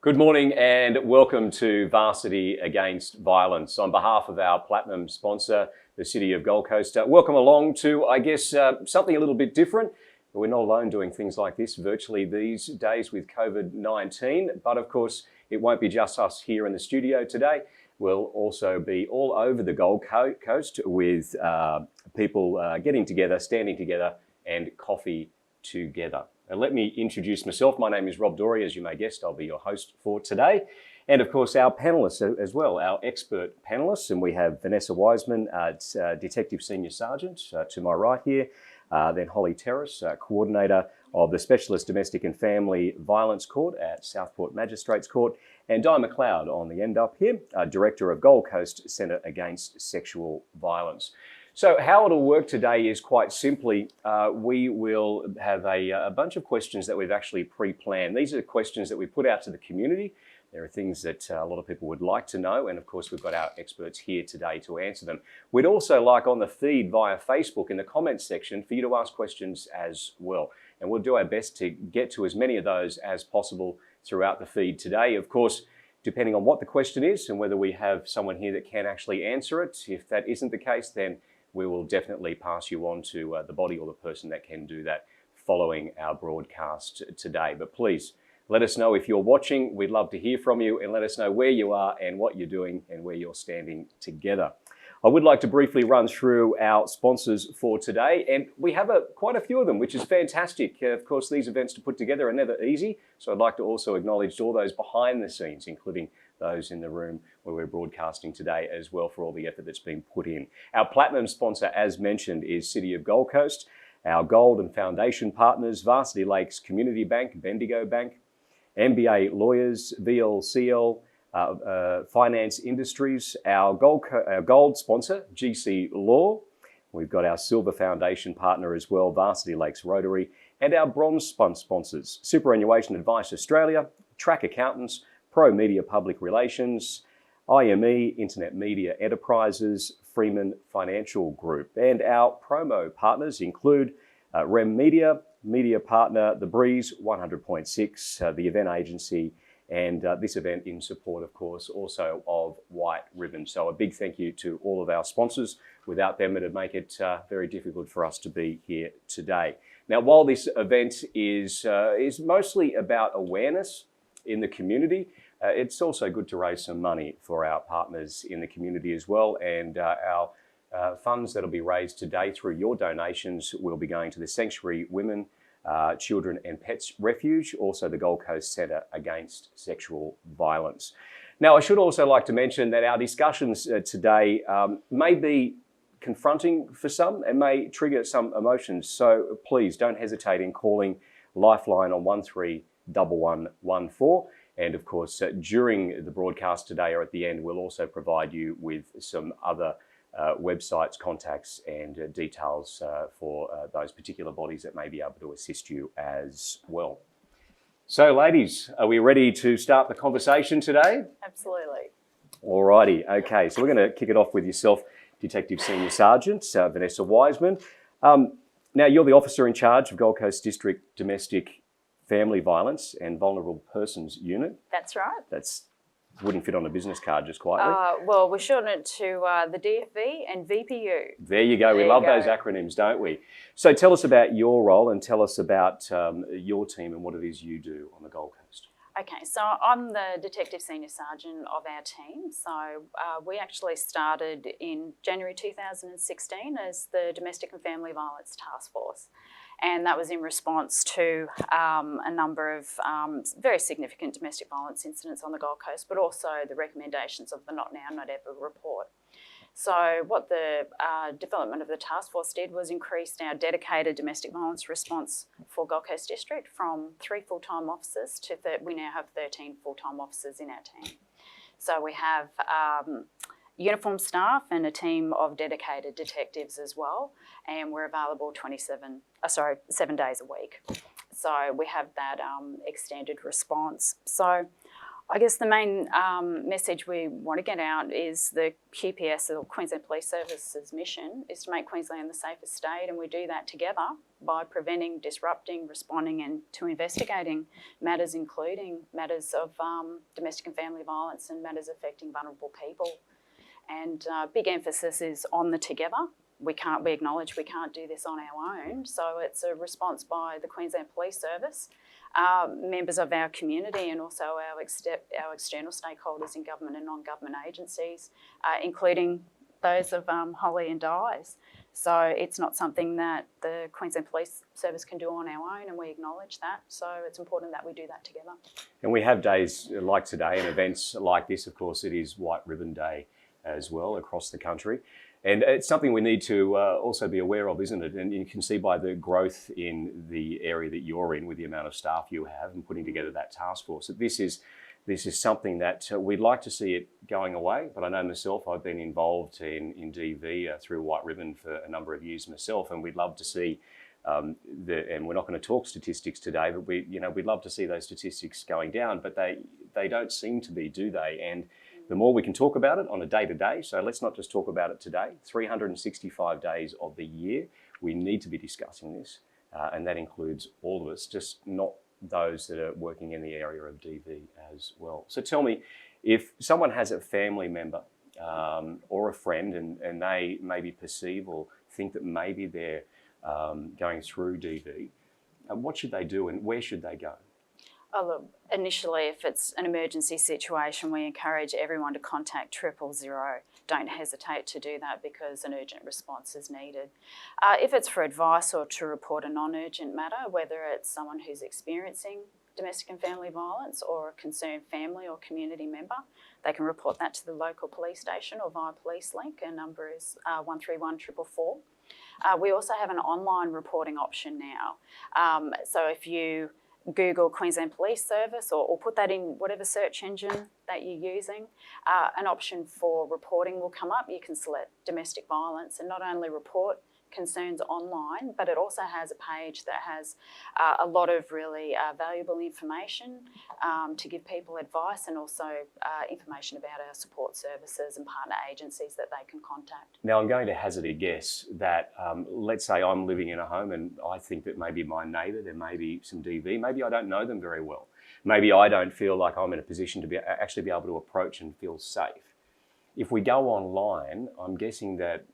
Good morning and welcome to Varsity Against Violence. On behalf of our platinum sponsor, the City of Gold Coast, welcome along to, something a little bit different. We're not alone doing things like this virtually these days with COVID-19, but of course it won't be just us here in the studio today. We'll also be all over the Gold Coast with people getting together, standing together and coffee together. And let me introduce myself. My name is Rob Dorey. As you may guess, I'll be your host for today. And of course, our panellists as well, our expert panellists. And we have Vanessa Wiseman, Detective Senior Sergeant, to my right here. Then Holly Terrace, Coordinator of the Specialist Domestic and Family Violence Court at Southport Magistrates Court. And Di McLeod on the end up here, Director of Gold Coast Centre Against Sexual Violence. So how it'll work today is quite simply, we will have a bunch of questions that we've actually pre-planned. These are questions that we put out to the community. There are things that a lot of people would like to know, and of course we've got our experts here today to answer them. We'd also like on the feed via Facebook in the comments section for you to ask questions as well. And we'll do our best to get to as many of those as possible throughout the feed today. Of course, depending on what the question is and whether we have someone here that can actually answer it. If that isn't the case, then we will definitely pass you on to the body or the person that can do that following our broadcast today. But please let us know if you're watching. We'd love to hear from you, and let us know where you are and what you're doing and where you're standing together. I would like to briefly run through our sponsors for today, and we have quite a few of them, which is fantastic. Of course, these events to put together are never easy, so I'd like to also acknowledge all those behind the scenes, including those in the room where we're broadcasting today as well, for all the effort that's been put in. Our platinum sponsor, as mentioned, is City of Gold Coast. Our gold and foundation partners, Varsity Lakes Community Bank, Bendigo Bank, MBA Lawyers, VLCL, Finance Industries, our gold sponsor, GC Law. We've got our silver foundation partner as well, Varsity Lakes Rotary, and our bronze sponsors, Superannuation Advice Australia, Track Accountants, Pro Media Public Relations, IME, Internet Media Enterprises, Freeman Financial Group. And our promo partners include Rem Media, Media Partner, The Breeze, 100.6, the event agency, and this event in support, of course, also of White Ribbon. So a big thank you to all of our sponsors. Without them, it'd make it very difficult for us to be here today. Now, while this event is mostly about awareness in the community, it's also good to raise some money for our partners in the community as well. And our funds that'll be raised today through your donations will be going to the Sanctuary Women, Children and Pets Refuge, also the Gold Coast Centre Against Sexual Violence. Now, I should also like to mention that our discussions today may be confronting for some and may trigger some emotions. So please don't hesitate in calling Lifeline on 131114. And of course, during the broadcast today or at the end, we'll also provide you with some other websites, contacts and details for those particular bodies that may be able to assist you as well. So ladies, are we ready to start the conversation today? Absolutely. Alrighty, okay, so we're going to kick it off with yourself, Detective Senior Sergeant Vanessa Wiseman. Now, you're the officer in charge of Gold Coast District Domestic Family Violence and Vulnerable Persons Unit. That's right. That's wouldn't fit on a business card just quietly. Well, we're shortening it to the DFV and VPU. There you go. We love those acronyms, don't we? So tell us about your role and tell us about your team and what it is you do on the Gold Coast. Okay, so I'm the Detective Senior Sergeant of our team. So we actually started in January 2016 as the Domestic and Family Violence Task Force. And that was in response to a number of very significant domestic violence incidents on the Gold Coast, but also the recommendations of the Not Now, Not Ever report. So what the development of the task force did was increase our dedicated domestic violence response for Gold Coast District from 3 full-time officers to we now have 13 full-time officers in our team. So we have uniformed staff and a team of dedicated detectives as well, and we're available 7 days a week. So we have that extended response. So I guess the main message we want to get out is the QPS, or Queensland Police Service's mission, is to make Queensland the safest state, and we do that together by preventing, disrupting, responding and to investigating matters including matters of domestic and family violence and matters affecting vulnerable people. And big emphasis is on the together. We acknowledge we can't do this on our own, so it's a response by the Queensland Police Service, members of our community and also our external stakeholders in government and non-government agencies, including those of Holly and Di's. So it's not something that the Queensland Police Service can do on our own, and we acknowledge that. So it's important that we do that together. And we have days like today and events like this. Of course, it is White Ribbon Day as well across the country. And it's something we need to also be aware of, isn't it? And you can see by the growth in the area that you're in with the amount of staff you have and putting together that task force, that this is something that we'd like to see it going away. But I know myself, I've been involved in DV through White Ribbon for a number of years myself, and we'd love to see, and we're not going to talk statistics today, but we'd love to see those statistics going down, but they don't seem to be, do they? And the more we can talk about it on a day-to-day, so let's not just talk about it today, 365 days of the year, we need to be discussing this, and that includes all of us, just not those that are working in the area of DV as well. So tell me, if someone has a family member or a friend and they maybe perceive or think that maybe they're going through DV, what should they do and where should they go? Oh, look, initially, if it's an emergency situation, we encourage everyone to contact 000. Don't hesitate to do that because an urgent response is needed. If it's for advice or to report a non-urgent matter, whether it's someone who's experiencing domestic and family violence or a concerned family or community member, they can report that to the local police station or via Police Link. Our number is 131 444. We also have an online reporting option now. So if you Google Queensland Police Service or put that in whatever search engine that you're using, an option for reporting will come up. You can select domestic violence and not only report concerns online, but it also has a page that has a lot of really valuable information to give people advice and also information about our support services and partner agencies that they can contact. Now, I'm going to hazard a guess that let's say I'm living in a home and I think that maybe my neighbour, there may be some DV, maybe I don't know them very well. Maybe I don't feel like I'm in a position to actually be able to approach and feel safe. If we go online, I'm guessing that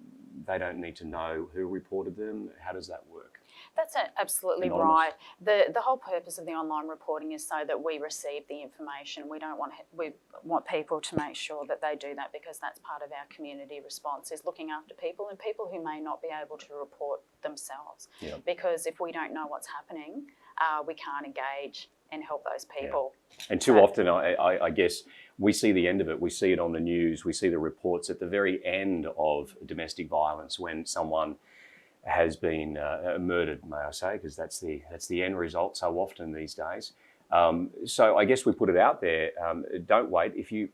they don't need to know who reported them. How does that work? That's absolutely Anonymous. right. The whole purpose of the online reporting is so that we receive the information. We want people to make sure that they do that because that's part of our community response, is looking after people and people who may not be able to report themselves. Yep. Because if we don't know what's happening, we can't engage and help those people. Yeah. And too often, I guess, we see the end of it. We see it on the news. We see the reports at the very end of domestic violence when someone has been murdered, may I say, because that's the end result so often these days. So I guess we put it out there. Don't wait. If you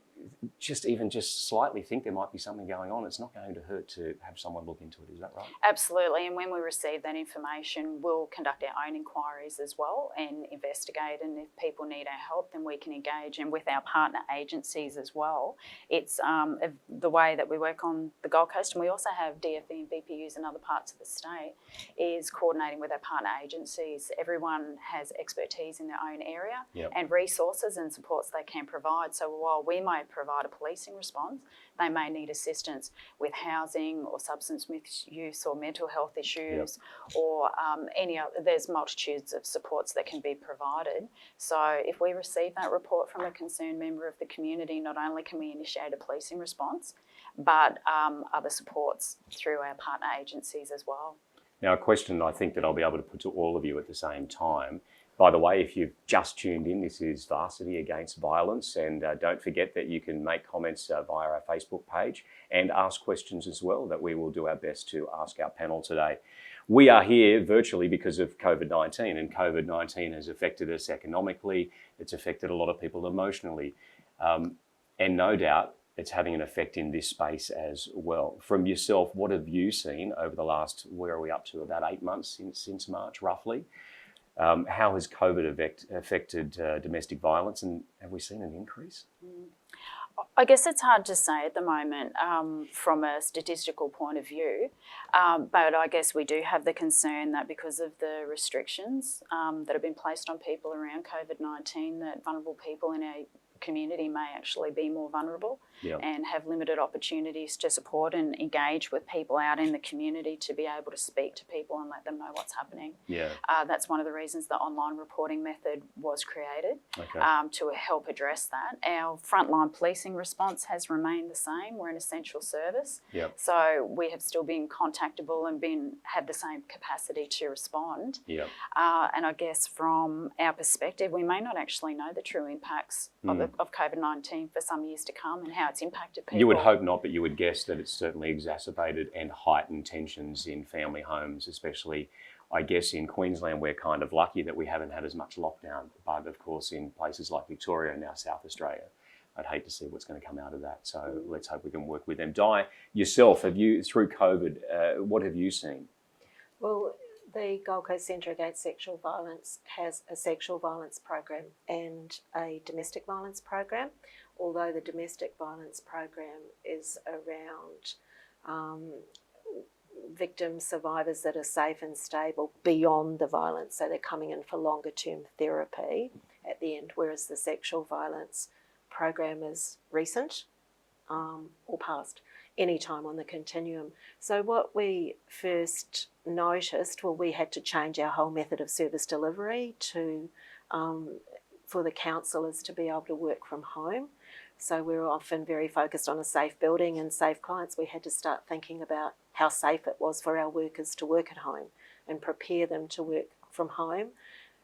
just slightly think there might be something going on, it's not going to hurt to have someone look into it. Is that right? Absolutely. And when we receive that information, we'll conduct our own inquiries as well and investigate. And if people need our help, then we can engage. And with our partner agencies as well, it's the way that we work on the Gold Coast, and we also have DFE and VPUs in other parts of the state, is coordinating with our partner agencies. Everyone has expertise in their own area. Yep. And resources and supports they can provide. So while we might provide a policing response, they may need assistance with housing or substance misuse or mental health issues. Yep. Or any other. There's multitudes of supports that can be provided. So if we receive that report from a concerned member of the community, not only can we initiate a policing response, but other supports through our partner agencies as well. Now, a question I think that I'll be able to put to all of you at the same time. By the way, if you've just tuned in, this is Varsity Against Violence, and don't forget that you can make comments via our Facebook page and ask questions as well that we will do our best to ask our panel today. We are here virtually because of COVID-19, and COVID-19 has affected us economically, it's affected a lot of people emotionally, and no doubt it's having an effect in this space as well. From yourself, what have you seen over the last, where are we up to, about 8 months since March, roughly? How has COVID affected domestic violence, and have we seen an increase? I guess it's hard to say at the moment from a statistical point of view, but I guess we do have the concern that because of the restrictions that have been placed on people around COVID-19, that vulnerable people in our community may actually be more vulnerable and have limited opportunities to support and engage with people out in the community to be able to speak to people and let them know what's happening. That's one of the reasons the online reporting method was created, to help address that. Our frontline policing response has remained the same. We're an essential service, so we have still been contactable and had the same capacity to respond. And I guess from our perspective, we may not actually know the true impacts of COVID-19 for some years to come and how it's impacted people. You would hope not, but you would guess that it's certainly exacerbated and heightened tensions in family homes, especially, I guess, in Queensland. We're kind of lucky that we haven't had as much lockdown, but of course in places like Victoria and now South Australia, I'd hate to see what's going to come out of that. So let's hope we can work with them. Di, yourself, through COVID, what have you seen? Well, the Gold Coast Centre Against Sexual Violence has a sexual violence program and a domestic violence program, although the domestic violence program is around victims, survivors that are safe and stable beyond the violence, so they're coming in for longer term therapy at the end, whereas the sexual violence program is recent or past, any time on the continuum. So what we first noticed, well, we had to change our whole method of service delivery to for the counsellors to be able to work from home. So we were often very focused on a safe building and safe clients. We had to start thinking about how safe it was for our workers to work at home and prepare them to work from home,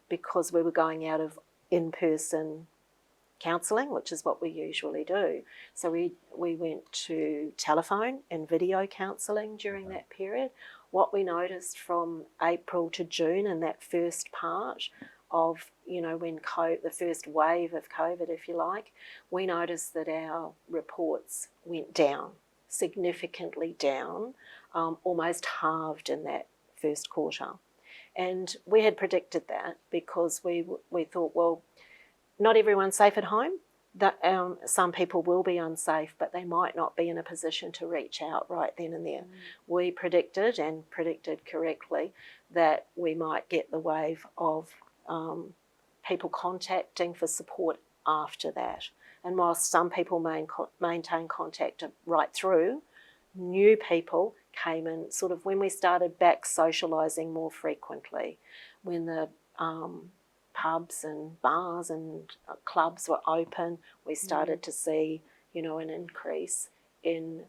because we were going out of in-person counselling, which is what we usually do. So we went to telephone and video counselling during that period. What we noticed from April to June in that first part of, when the first wave of COVID, if you like, we noticed that our reports went down, significantly down, almost halved in that first quarter. And we had predicted that because we thought, well, not everyone's safe at home. That some people will be unsafe, but they might not be in a position to reach out right then and there. We predicted, and predicted correctly, that we might get the wave of people contacting for support after that. And whilst some people maintain contact right through, new people came in sort of when we started back socialising more frequently, when the pubs and bars and clubs were open, we started to see, an increase in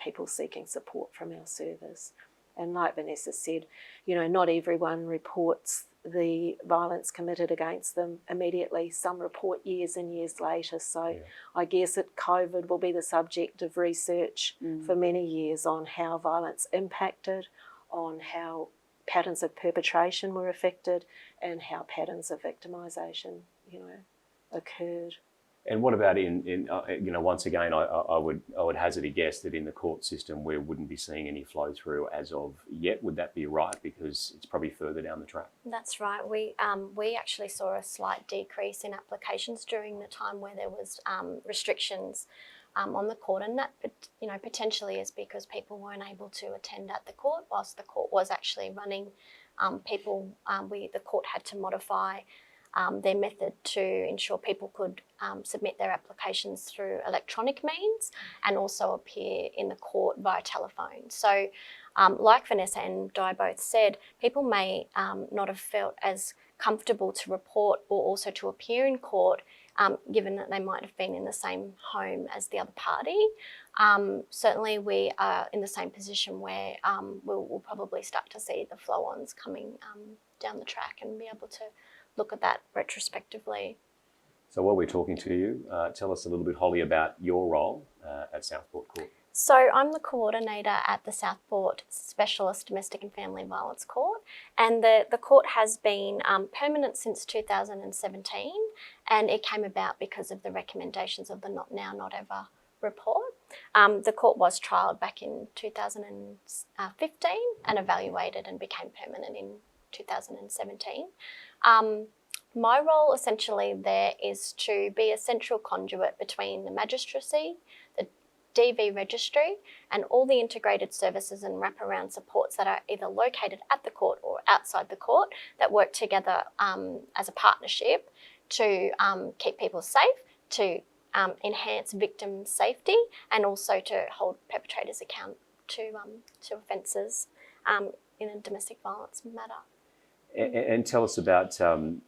people seeking support from our service. And like Vanessa said, not everyone reports the violence committed against them immediately. Some report years and years later. So I guess that COVID will be the subject of research for many years on how violence impacted, on how patterns of perpetration were affected, and how patterns of victimisation, occurred. And what about once again, I would hazard a guess that in the court system we wouldn't be seeing any flow through as of yet. Would that be right? Because it's probably further down the track. That's right. We actually saw a slight decrease in applications during the time where there was restrictions on the court, and that potentially is because people weren't able to attend at the court whilst the court was actually running. The court had to modify their method to ensure people could submit their applications through electronic means and also appear in the court via telephone. So like Vanessa and Di both said, people may not have felt as comfortable to report or also to appear in court, given that they might have been in the same home as the other party. Certainly we are in the same position where we'll probably start to see the flow-ons coming down the track and be able to look at that retrospectively. So while we're talking to you, tell us a little bit, Holly, about your role at Southport Court. So I'm the coordinator at the Southport Specialist Domestic and Family Violence Court, and the court has been permanent since 2017, and it came about because of the recommendations of the Not Now, Not Ever report. The court was trialled back in 2015 and evaluated and became permanent in 2017. My role essentially there is to be a central conduit between the magistracy, the DV registry, and all the integrated services and wraparound supports that are either located at the court or outside the court that work together as a partnership to keep people safe, to enhance victim safety, and also to hold perpetrators account to offences in a domestic violence matter. And tell us about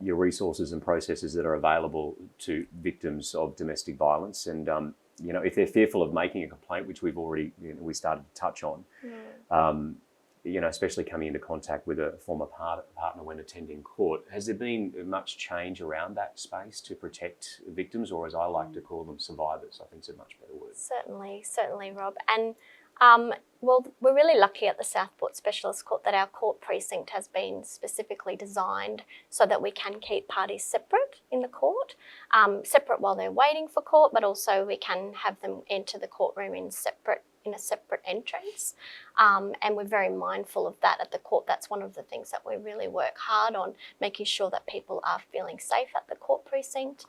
your resources and processes that are available to victims of domestic violence, and if they're fearful of making a complaint, which we've already we started to touch on, especially coming into contact with a former partner when attending court. Has there been much change around that space to protect victims, or as I like to call them, survivors? I think it's a much better word. Certainly, Rob. And well, we're really lucky at the Southport Specialist Court that our court precinct has been specifically designed so that we can keep parties separate in the court, separate while they're waiting for court, but also we can have them enter the courtroom in a separate entrance. And we're very mindful of that at the court. That's one of the things that we really work hard on, making sure that people are feeling safe at the court precinct.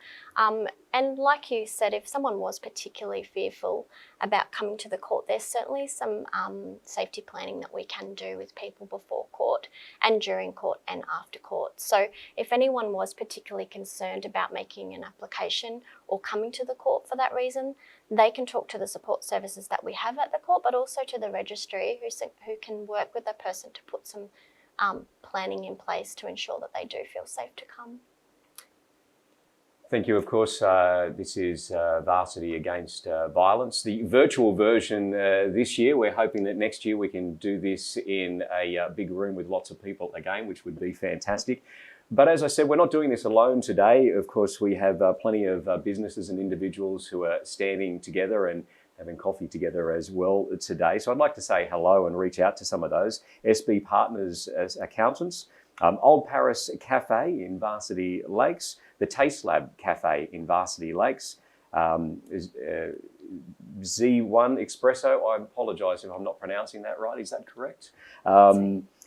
And like you said, if someone was particularly fearful about coming to the court, there's certainly some safety planning that we can do with people before court and during court and after court. So if anyone was particularly concerned about making an application or coming to the court for that reason, they can talk to the support services that we have at the court, but also to the registry who can work with the person to put some planning in place to ensure that they do feel safe to come. Thank you. Of course, this is Varsity Against Violence, the virtual version this year. We're hoping that next year we can do this in a big room with lots of people again, which would be fantastic. But as I said, we're not doing this alone today. Of course, we have plenty of businesses and individuals who are standing together and having coffee together as well today. So I'd like to say hello and reach out to some of those. SB Partners as Accountants, Old Paris Cafe in Varsity Lakes, the Taste Lab Cafe in Varsity Lakes, Z1 Espresso. I apologise if I'm not pronouncing that right. Is that correct?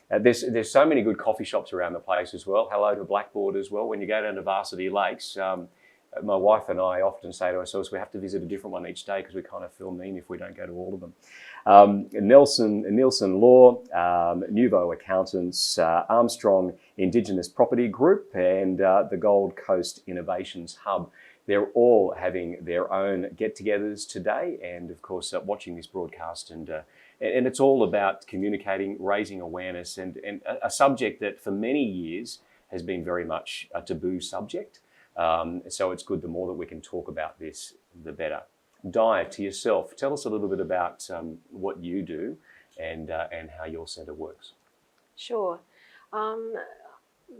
There's so many good coffee shops around the place as well. Hello to Blackboard as well. When you go down to Varsity Lakes, my wife and I often say to ourselves, we have to visit a different one each day because we kind of feel mean if we don't go to all of them. Nielsen Law, Nouveau Accountants, Armstrong Indigenous Property Group, and the Gold Coast Innovations Hub. They're all having their own get-togethers today, and of course watching this broadcast, and it's all about communicating, raising awareness, and a subject that for many years has been very much a taboo subject. So it's good, the more that we can talk about this, the better. Di, to yourself, tell us a little bit about what you do and how your centre works. Sure.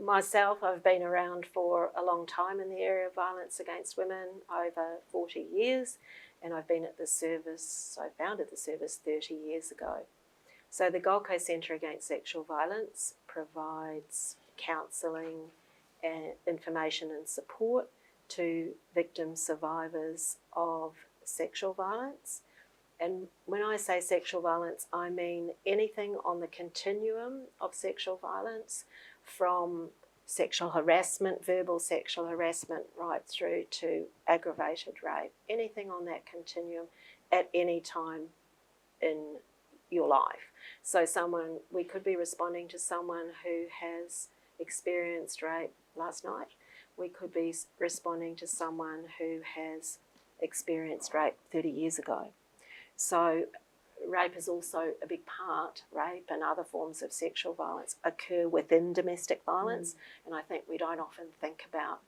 Myself, I've been around for a long time in the area of violence against women, over 40 years, and I've been at the service, I founded the service 30 years ago. So the Gold Coast Centre Against Sexual Violence provides counselling and information and support to victims, survivors of sexual violence. And when I say sexual violence, I mean anything on the continuum of sexual violence, from sexual harassment, verbal sexual harassment, right through to aggravated rape, anything on that continuum at any time in your life. So we could be responding to someone who has experienced rape last night. We could be responding to someone who has experienced rape 30 years ago. So rape is also a big part. Rape and other forms of sexual violence occur within domestic violence, and I think we don't often think about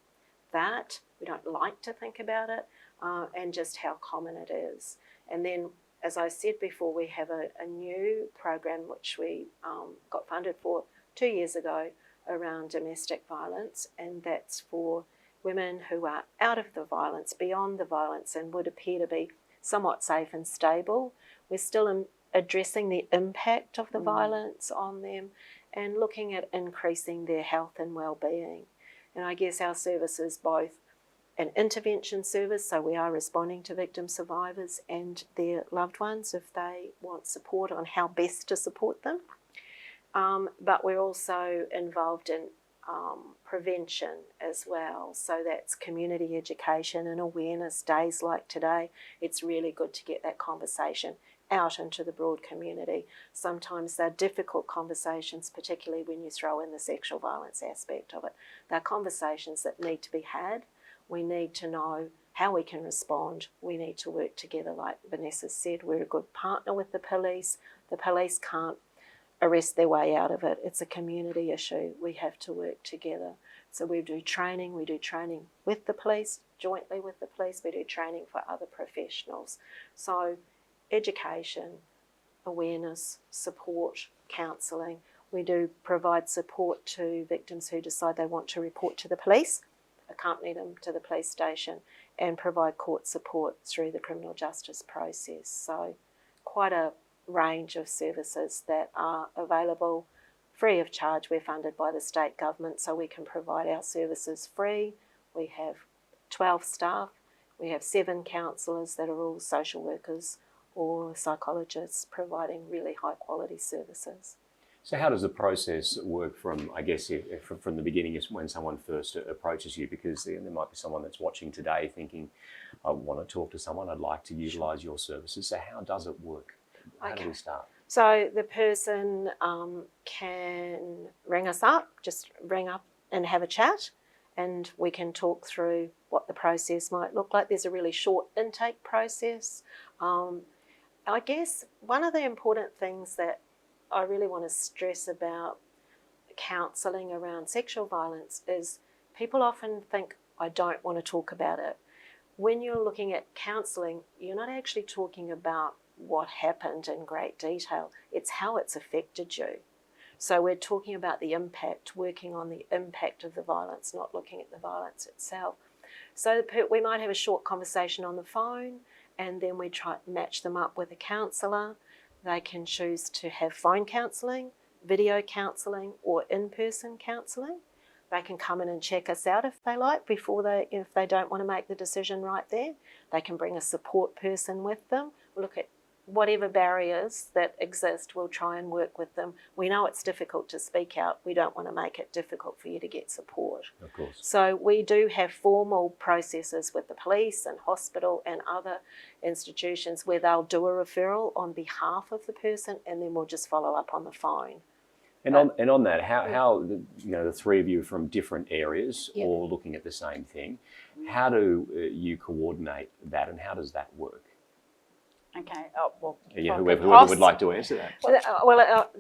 that. We don't like to think about it, and just how common it is. And then, as I said before, we have a new program which we got funded for 2 years ago around domestic violence, and that's for women who are out of the violence, beyond the violence, and would appear to be somewhat safe and stable. We're still addressing the impact of the violence on them and looking at increasing their health and well-being. And I guess our service is both an intervention service, so we are responding to victim survivors and their loved ones if they want support on how best to support them. But we're also involved in prevention as well. So that's community education and awareness days like today. It's really good to get that conversation out into the broad community. Sometimes they're difficult conversations, particularly when you throw in the sexual violence aspect of it. They're conversations that need to be had. We need to know how we can respond. We need to work together. Like Vanessa said, we're a good partner with the police. The police can't arrest their way out of it. It's a community issue. We have to work together. So we do training with the police, jointly with the police. We do training for other professionals. So education, awareness, support, counselling. We do provide support to victims who decide they want to report to the police, accompany them to the police station, and provide court support through the criminal justice process. So quite a range of services that are available free of charge. We're funded by the state government, so we can provide our services free. We have 12 staff. We have 7 counsellors that are all social workers or psychologists providing really high quality services. So how does the process work from, I guess, from the beginning is when someone first approaches you? Because there might be someone that's watching today thinking, I want to talk to someone, I'd like to utilise your services. So how does it work? How do we start? So the person can ring us up, just ring up and have a chat, and we can talk through what the process might look like. There's a really short intake process. I guess one of the important things that I really want to stress about counselling around sexual violence is people often think, I don't want to talk about it. When you're looking at counselling, you're not actually talking about what happened in great detail. It's how it's affected you. So we're talking about the impact, working on the impact of the violence, not looking at the violence itself. So we might have a short conversation on the phone, and then we try to match them up with a counsellor. They can choose to have phone counselling, video counselling, or in-person counselling. They can come in and check us out if they like, if they don't want to make the decision right there. They can bring a support person with them, look at whatever barriers that exist, we'll try and work with them. We know it's difficult to speak out. We don't want to make it difficult for you to get support. Of course. So we do have formal processes with the police and hospital and other institutions where they'll do a referral on behalf of the person, and then we'll just follow up on the phone. And on that, how the three of you from different areas, Yep. all looking at the same thing, how do you coordinate that, and how does that work? Okay. Whoever would like to answer that. Well,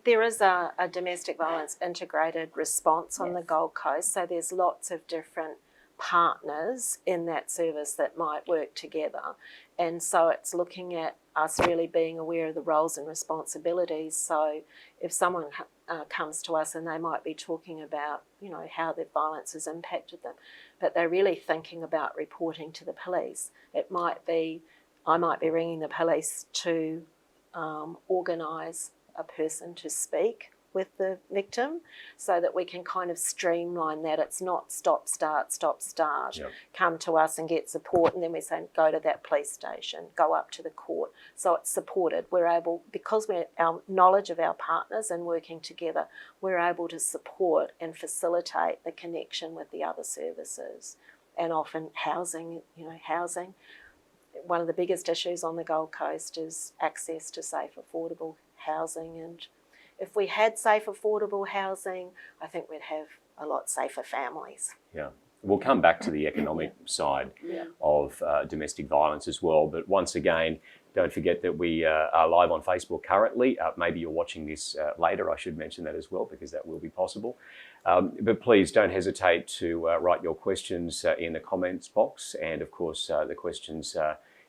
there is a domestic violence integrated response on the Gold Coast, so there's lots of different partners in that service that might work together. And so it's looking at us really being aware of the roles and responsibilities. So if someone comes to us and they might be talking about, how the violence has impacted them, but they're really thinking about reporting to the police, I might be ringing the police to organise a person to speak with the victim so that we can kind of streamline that. It's not stop, start, Yep. come to us and get support, and then we say go to that police station, go up to the court. So it's supported. We're able, because our knowledge of our partners and working together, we're able to support and facilitate the connection with the other services. And often housing. One of the biggest issues on the Gold Coast is access to safe, affordable housing. And if we had safe, affordable housing, I think we'd have a lot safer families. Yeah. We'll come back to the economic side of domestic violence as well. But once again, don't forget that we are live on Facebook currently. Maybe you're watching this later. I should mention that as well, because that will be possible. But please don't hesitate to write your questions in the comments box. And of course, the questions,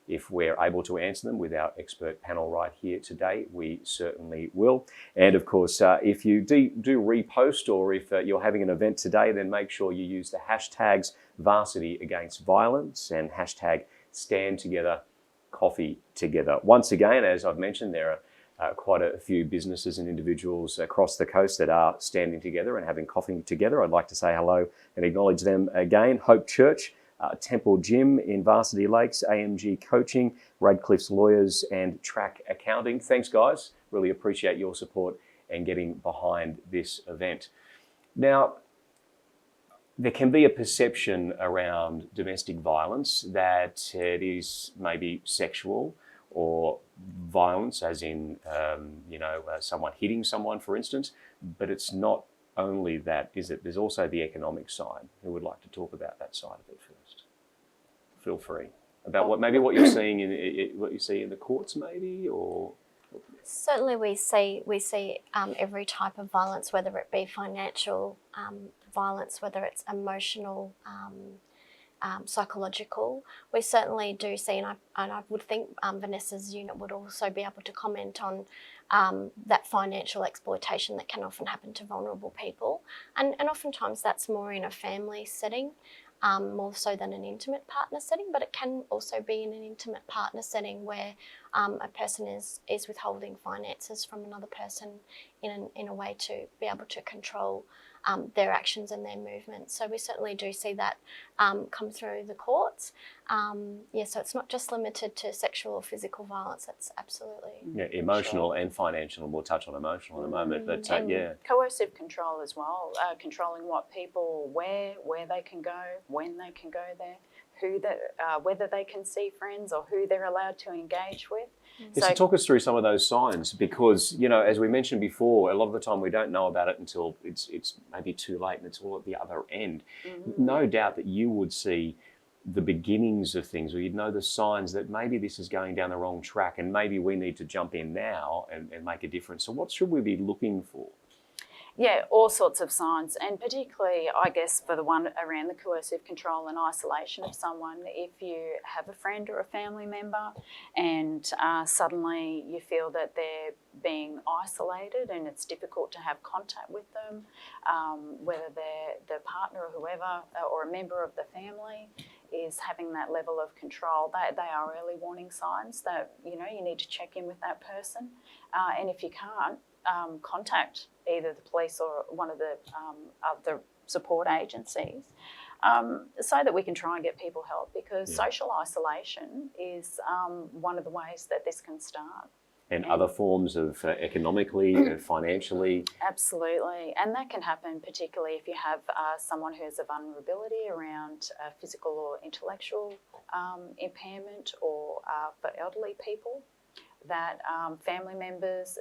if we're able to answer them with our expert panel right here today, we certainly will. And of course, if you do repost, or if you're having an event today, then make sure you use the hashtags Varsity Against Violence and hashtag Stand Together, Coffee Together. Once again, as I've mentioned, there are quite a few businesses and individuals across the coast that are standing together and having coffee together. I'd like to say hello and acknowledge them again. Hope Church, Temple Gym in Varsity Lakes, AMG Coaching, Radcliffe's Lawyers and Track Accounting. Thanks, guys. Really appreciate your support and getting behind this event. Now, there can be a perception around domestic violence that it is maybe sexual or violence, as in, someone hitting someone, for instance, but it's not only that, is it? There's also the economic side. Who would like to talk about that side of it first? Feel free. About what you're seeing what you see in the courts, maybe, or. Certainly, we see every type of violence, whether it be financial violence, whether it's emotional, psychological. We certainly do see, and I would think Vanessa's unit would also be able to comment on that financial exploitation that can often happen to vulnerable people, and oftentimes that's more in a family setting. More so than an intimate partner setting, but it can also be in an intimate partner setting where a person is withholding finances from another person in a way to be able to control their actions and their movements. So we certainly do see that come through the courts. So it's not just limited to sexual or physical violence. That's absolutely emotional and financial, and we'll touch on emotional in a moment. But coercive control as well, controlling what people wear, where they can go, when they can go there, whether they can see friends or who they're allowed to engage with. So talk us through some of those signs, because, as we mentioned before, a lot of the time we don't know about it until it's maybe too late and it's all at the other end. No doubt that you would see the beginnings of things, or you'd know the signs that maybe this is going down the wrong track and maybe we need to jump in now and make a difference. So what should we be looking for? Yeah, all sorts of signs, and particularly, I guess, for the one around the coercive control and isolation of someone. If you have a friend or a family member and suddenly you feel that they're being isolated and it's difficult to have contact with them, whether they're the partner or whoever or a member of the family is having that level of control, they are early warning signs that, you need to check in with that person. And if you can't, contact either the police or one of the other support agencies so that we can try and get people help, because social isolation is one of the ways that this can start. And other forms of economically, financially. Absolutely. And that can happen particularly if you have someone who has a vulnerability around physical or intellectual impairment, or for elderly people, that family members,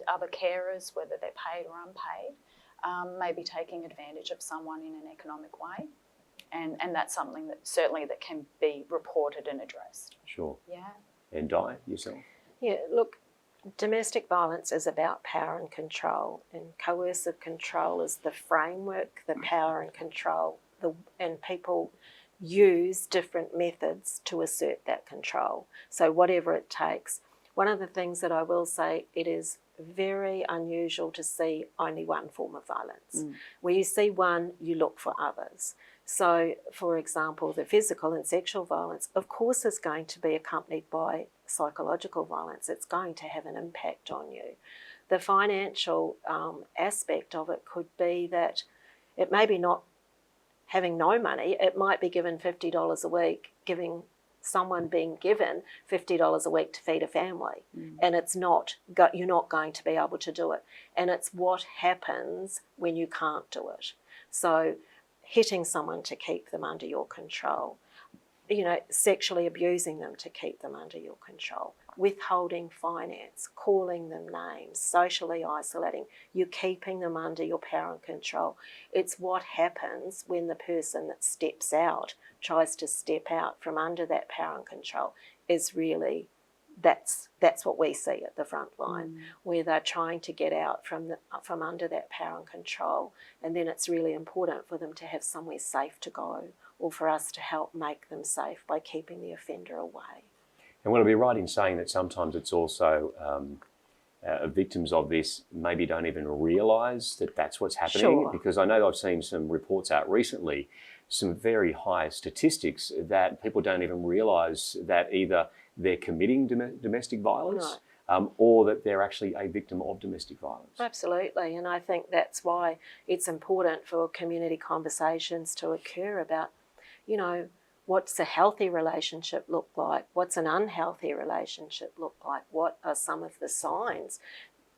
other carers, whether they're paid or unpaid, may be taking advantage of someone in an economic way. And that's something that certainly that can be reported and addressed. Sure. Yeah. And Di, yourself? Yeah, look, domestic violence is about power and control, and coercive control is the framework, the power and control, and people use different methods to assert that control. So whatever it takes. One of the things that I will say, it is very unusual to see only one form of violence. Where you see one, you look for others. So, for example, the physical and sexual violence, of course, is going to be accompanied by psychological violence. It's going to have an impact on you. The financial aspect of it could be that it may be not having no money. It might be given $50 a week, someone being given $50 a week to feed a family, and you're not going to be able to do it. And it's what happens when you can't do it. So hitting someone to keep them under your control, sexually abusing them to keep them under your control, withholding finance, calling them names, socially isolating, you're keeping them under your power and control. It's what happens when the person that steps out, tries to step out from under that power and control, is really, that's what we see at the front line, where they're trying to get out from under that power and control, and then it's really important for them to have somewhere safe to go, or for us to help make them safe by keeping the offender away. And would I be right in saying that sometimes it's also victims of this maybe don't even realise that that's what's happening? Sure. Because I know I've seen some reports out recently, some very high statistics that people don't even realise that either they're committing domestic violence or that they're actually a victim of domestic violence. Absolutely, and I think that's why it's important for community conversations to occur about, what's a healthy relationship look like? What's an unhealthy relationship look like? What are some of the signs?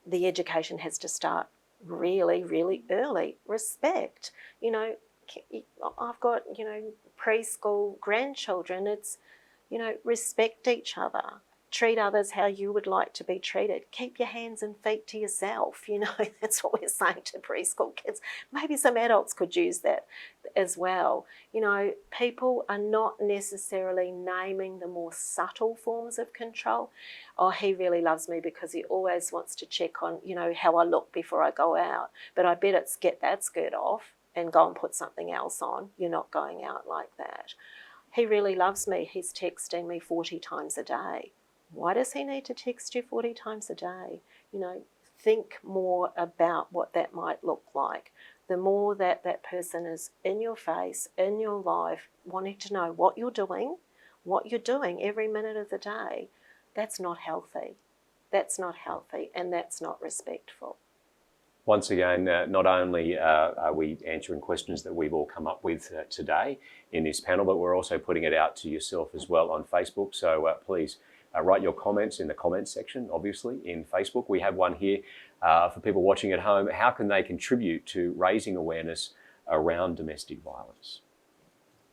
the education has to start really, really early. Respect. You know, I've got, you know, preschool grandchildren. It's, you know, respect each other. Treat others how you would like to be treated. Keep your hands and feet to yourself. You know, that's what we're saying to preschool kids. Maybe some adults could use that as well. You know, people are not necessarily naming the more subtle forms of control. Oh, he really loves me because he always wants to check on, you know, how I look before I go out. But I bet it's get that skirt off and go and put something else on. You're not going out like that. He really loves me. He's texting me 40 times a day. Why does he need to text you 40 times a day? You know, think more about what that might look like. The more that that person is in your face, in your life, wanting to know what you're doing every minute of the day, that's not healthy. That's not healthy, and that's not respectful. Once again, not only are we answering questions that we've all come up with today in this panel, but we're also putting it out to yourself as well on Facebook. So please write your comments in the comments section, obviously, in Facebook. We have one here for people watching at home. How can they contribute to raising awareness around domestic violence?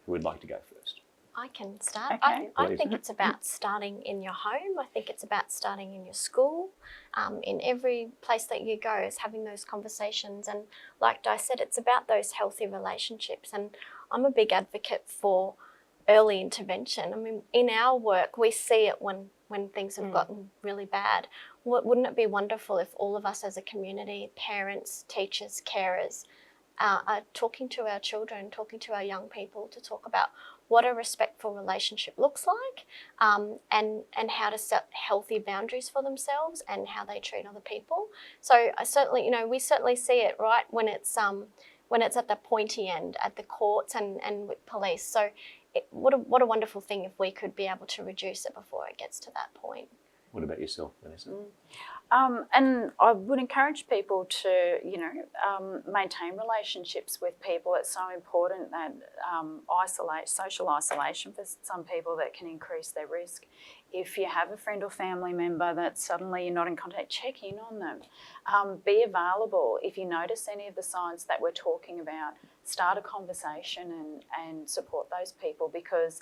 Who would like to go first? I can start. Okay. I think it's about starting in your home. I think it's about starting in your school. In every place that you go is having those conversations. And like Di said, it's about those healthy relationships. And I'm a big advocate for early intervention. I mean, in our work, we see it when things have gotten really bad. Wouldn't it be wonderful if all of us as a community, parents, teachers, carers, are talking to our children, talking to our young people to talk about what a respectful relationship looks like, and how to set healthy boundaries for themselves and how they treat other people. So I certainly, you know, we certainly see it, right, when it's at the pointy end at the courts and with police. So what a wonderful thing if we could be able to reduce it before it gets to that point. What about yourself, Vanessa? And I would encourage people to, you know, maintain relationships with people. It's so important that social isolation for some people that can increase their risk. If you have a friend or family member that suddenly you're not in contact, check in on them. Be available. If you notice any of the signs that we're talking about, start a conversation and support those people, because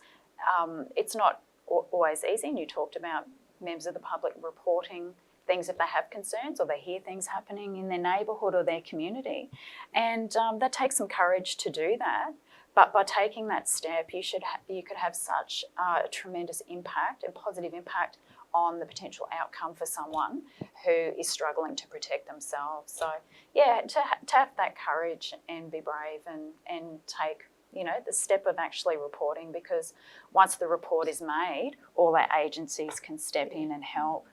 it's not always easy. And you talked about members of the public reporting things if they have concerns or they hear things happening in their neighbourhood or their community. And that takes some courage to do that. But by taking that step, you could have such a tremendous impact and positive impact on the potential outcome for someone who is struggling to protect themselves. So, yeah, to have that courage and be brave and take, you know, the step of actually reporting, because once the report is made, all our agencies can step in and help,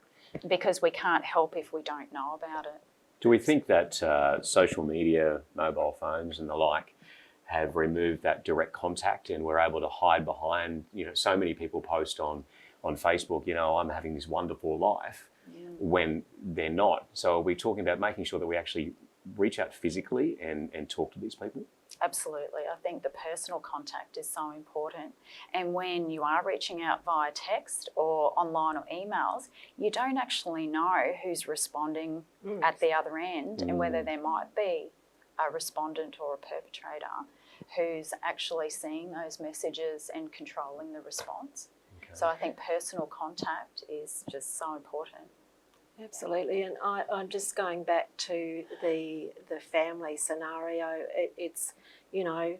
because we can't help if we don't know about it. Do we think that social media, mobile phones and the like have removed that direct contact, and we're able to hide behind, you know, so many people post on Facebook, you know, I'm having this wonderful life, when they're not? So are we talking about making sure that we actually reach out physically and talk to these people? Absolutely. I think the personal contact is so important. And when you are reaching out via text or online or emails, you don't actually know who's responding at the other end, and whether there might be a respondent or a perpetrator who's actually seeing those messages and controlling the response. Okay. So I think personal contact is just so important. Absolutely, and I'm just going back to the family scenario. It's, you know,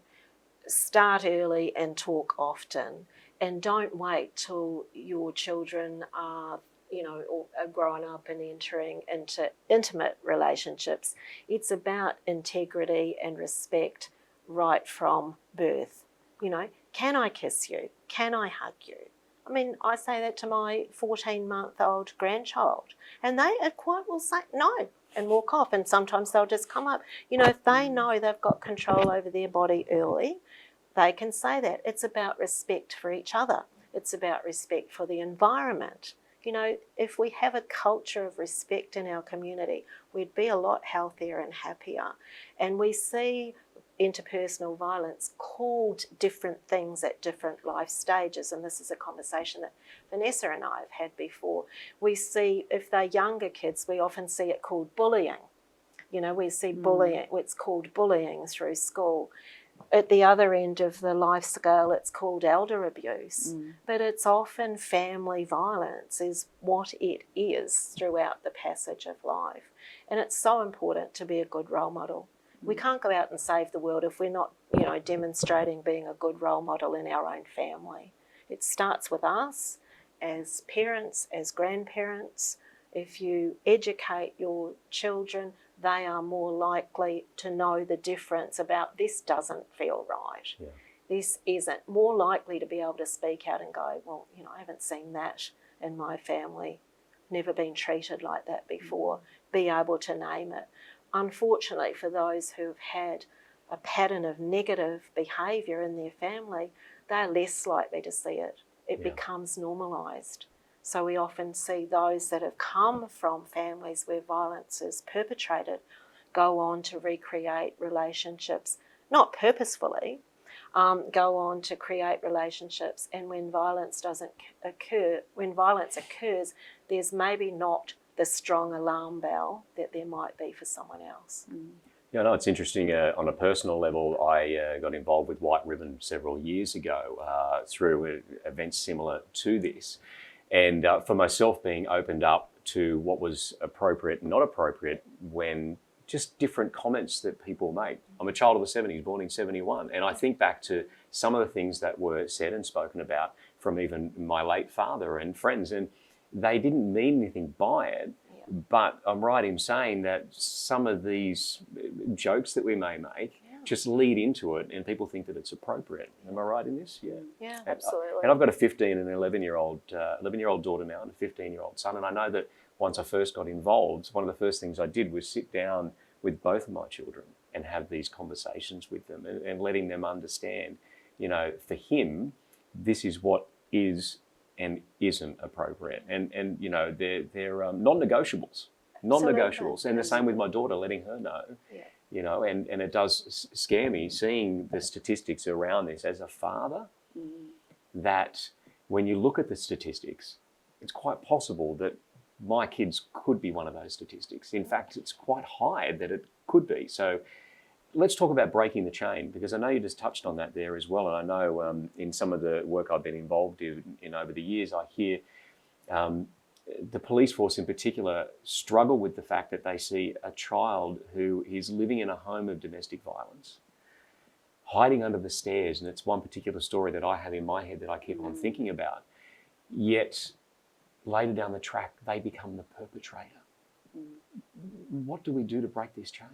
start early and talk often, and don't wait till your children are, you know, or are growing up and entering into intimate relationships. It's about integrity and respect right from birth. You know, can I kiss you? Can I hug you? I mean, I say that to my 14-month-old grandchild, and they quite will say no and walk off, and sometimes they'll just come up. You know, if they know they've got control over their body early, they can say that. It's about respect for each other. It's about respect for the environment. You know, if we have a culture of respect in our community, we'd be a lot healthier and happier. And we see interpersonal violence called different things at different life stages, and this is a conversation that Vanessa and I have had before. We see, if they're younger kids, we often see it called bullying. We see bullying, it's called bullying through school. At the other end of the life scale, it's called elder abuse, but it's often family violence is what it is throughout the passage of life. And it's so important to be a good role model. We can't go out and save the world if we're not, demonstrating being a good role model in our own family. It starts with us as parents, as grandparents. If you educate your children, they are more likely to know the difference about this doesn't feel right. Yeah. This isn't. More likely to be able to speak out and go, well, I haven't seen that in my family, never been treated like that before, be able to name it. Unfortunately, for those who've had a pattern of negative behaviour in their family, they're less likely to see it. It becomes normalised. So we often see those that have come from families where violence is perpetrated go on to recreate relationships, not purposefully, go on to create relationships, and when violence occurs, there's maybe not the strong alarm bell that there might be for someone else. Yeah, no, it's interesting. On a personal level, I got involved with White Ribbon several years ago through events similar to this. And for myself, being opened up to what was appropriate and not appropriate when just different comments that people make. I'm a child of the 70s, born in 71. And I think back to some of the things that were said and spoken about from even my late father and friends. And they didn't mean anything by it. But I'm right in saying that some of these jokes that we may make just lead into it, and people think that it's appropriate. Am I right in this? Yeah, absolutely. And I've got a 15 and an 11-year-old daughter now, and a 15-year-old son. And I know that once I first got involved, one of the first things I did was sit down with both of my children and have these conversations with them, and letting them understand, for him, this is what is and isn't appropriate, and they're non-negotiables, and the same with my daughter, letting her know, and it does scare me seeing the statistics around this as a father, that when you look at the statistics, it's quite possible that my kids could be one of those statistics. In fact, it's quite high that it could be. So let's talk about breaking the chain, because I know you just touched on that there as well. And I know in some of the work I've been involved in over the years, I hear the police force in particular struggle with the fact that they see a child who is living in a home of domestic violence, hiding under the stairs. And it's one particular story that I have in my head that I keep on thinking about. Yet later down the track, they become the perpetrator. What do we do to break this chain?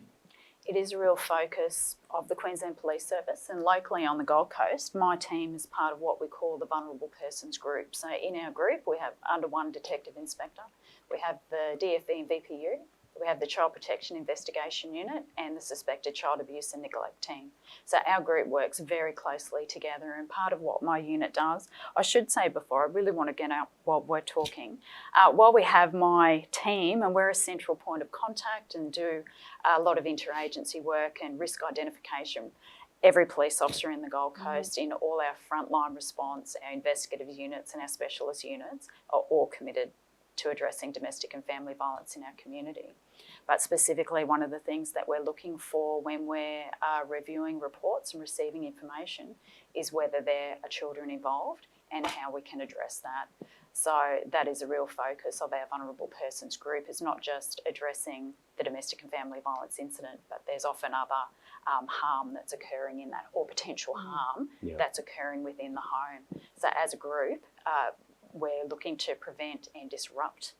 It is a real focus of the Queensland Police Service, and locally on the Gold Coast, my team is part of what we call the Vulnerable Persons Group. So in our group, we have under one detective inspector, we have the DFV and VPU, we have the Child Protection Investigation Unit, and the Suspected Child Abuse and Neglect team. So our group works very closely together, and part of what my unit does, I should say before, I really want to get out while we're talking, while we have my team, and we're a central point of contact and do a lot of interagency work and risk identification, every police officer in the Gold Coast, in all our frontline response, our investigative units and our specialist units are all committed to addressing domestic and family violence in our community. But specifically, one of the things that we're looking for when we're reviewing reports and receiving information is whether there are children involved and how we can address that. So that is a real focus of our Vulnerable Persons Group. It's not just addressing the domestic and family violence incident, but there's often other harm that's occurring in that, or potential harm that's occurring within the home. So as a group, we're looking to prevent and disrupt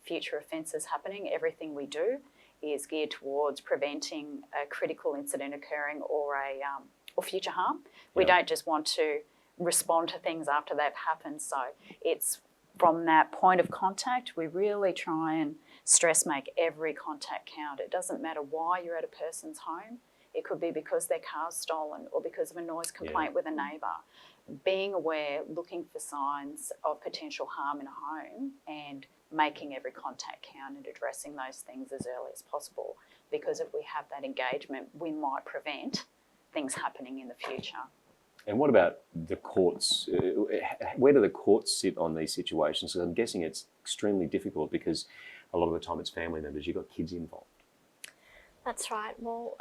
future offences happening. Everything we do is geared towards preventing a critical incident occurring or future harm. We don't just want to respond to things after they've happened. So it's from that point of contact, we really try and make every contact count. It doesn't matter why you're at a person's home. It could be because their car's stolen or because of a noise complaint with a neighbour. Being aware, looking for signs of potential harm in a home and making every contact count and addressing those things as early as possible. Because if we have that engagement, we might prevent things happening in the future. And what about the courts? Where do the courts sit on these situations? Because I'm guessing it's extremely difficult because a lot of the time it's family members, you've got kids involved. That's right. Well,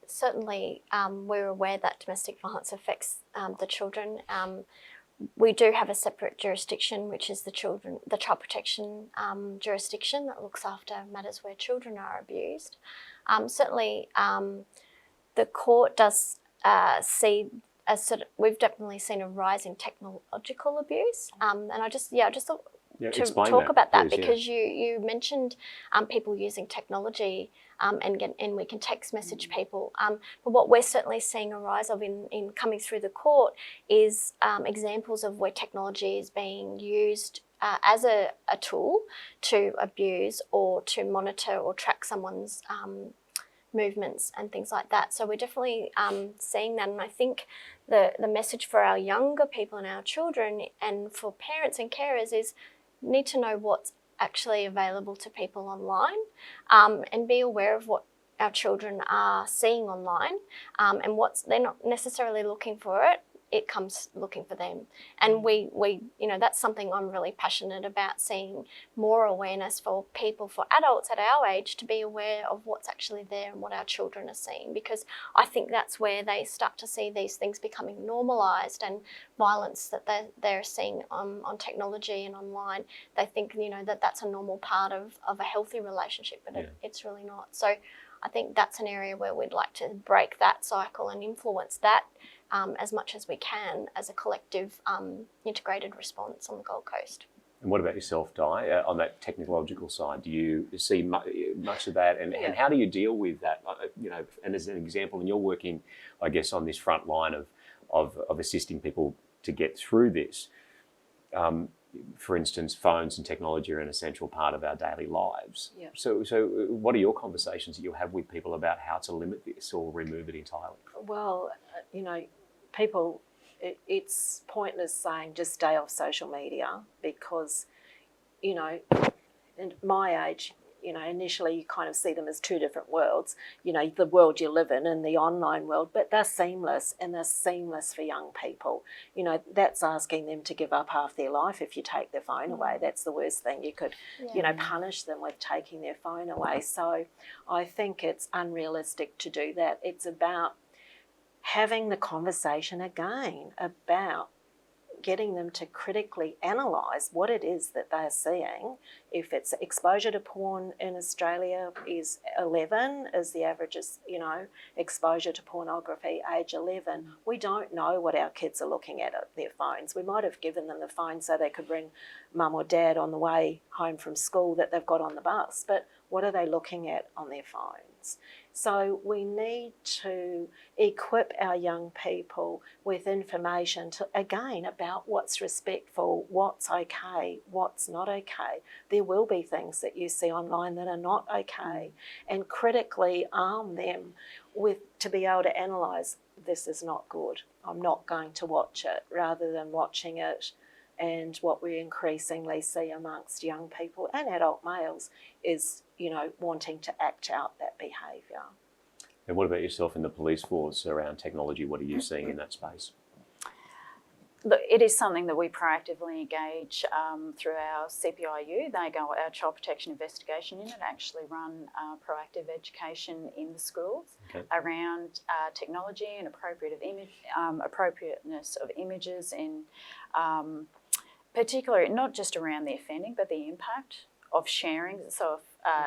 certainly we're aware that domestic violence affects the children. We do have a separate jurisdiction, which is the child protection jurisdiction that looks after matters where children are abused. Certainly, the court does see we've definitely seen a rise in technological abuse, and I just thought to talk about that, because you mentioned people using technology and we can text message people. But what we're certainly seeing a rise of in coming through the court is examples of where technology is being used as a tool to abuse or to monitor or track someone's movements and things like that. So we're definitely seeing that, and I think the message for our younger people and our children and for parents and carers is need to know what's actually available to people online, and be aware of what our children are seeing online, and they're not necessarily looking for it comes looking for them. And we that's something I'm really passionate about, seeing more awareness for people, for adults at our age, to be aware of what's actually there and what our children are seeing, because I think that's where they start to see these things becoming normalised, and violence that they're seeing on technology and online. They think that's a normal part of a healthy relationship, but it's really not. So I think that's an area where we'd like to break that cycle and influence that as much as we can as a collective integrated response on the Gold Coast. And what about yourself, Di, on that technological side? Do you see much of that, and how do you deal with that? And as an example, and you're working, I guess, on this front line of assisting people to get through this. For instance, phones and technology are an essential part of our daily lives. Yep. So what are your conversations that you have with people about how to limit this or remove it entirely? Well, people, it's pointless saying just stay off social media, because, in my age, initially you kind of see them as two different worlds, the world you live in and the online world, but they're seamless, and they're seamless for young people. That's asking them to give up half their life if you take their phone away. That's the worst thing you could, punish them with, taking their phone away. So I think it's unrealistic to do that. It's about having the conversation again about getting them to critically analyse what it is that they're seeing. If it's exposure to porn in Australia is 11, is the average, exposure to pornography, age 11. We don't know what our kids are looking at their phones. We might have given them the phone so they could ring mum or dad on the way home from school that they've got on the bus, but what are they looking at on their phones? So we need to equip our young people with information again about what's respectful, what's okay, what's not okay. There will be things that you see online that are not okay, and critically arm them to be able to analyse, this is not good, I'm not going to watch it, rather than watching it. And what we increasingly see amongst young people and adult males is, wanting to act out that behaviour. And what about yourself in the police force around technology? What are you seeing in that space? Look, it is something that we proactively engage through our CPIU. Our Child Protection Investigation Unit actually run proactive education in the schools around technology and appropriateness of images, and particularly not just around the offending, but the impact of sharing. So if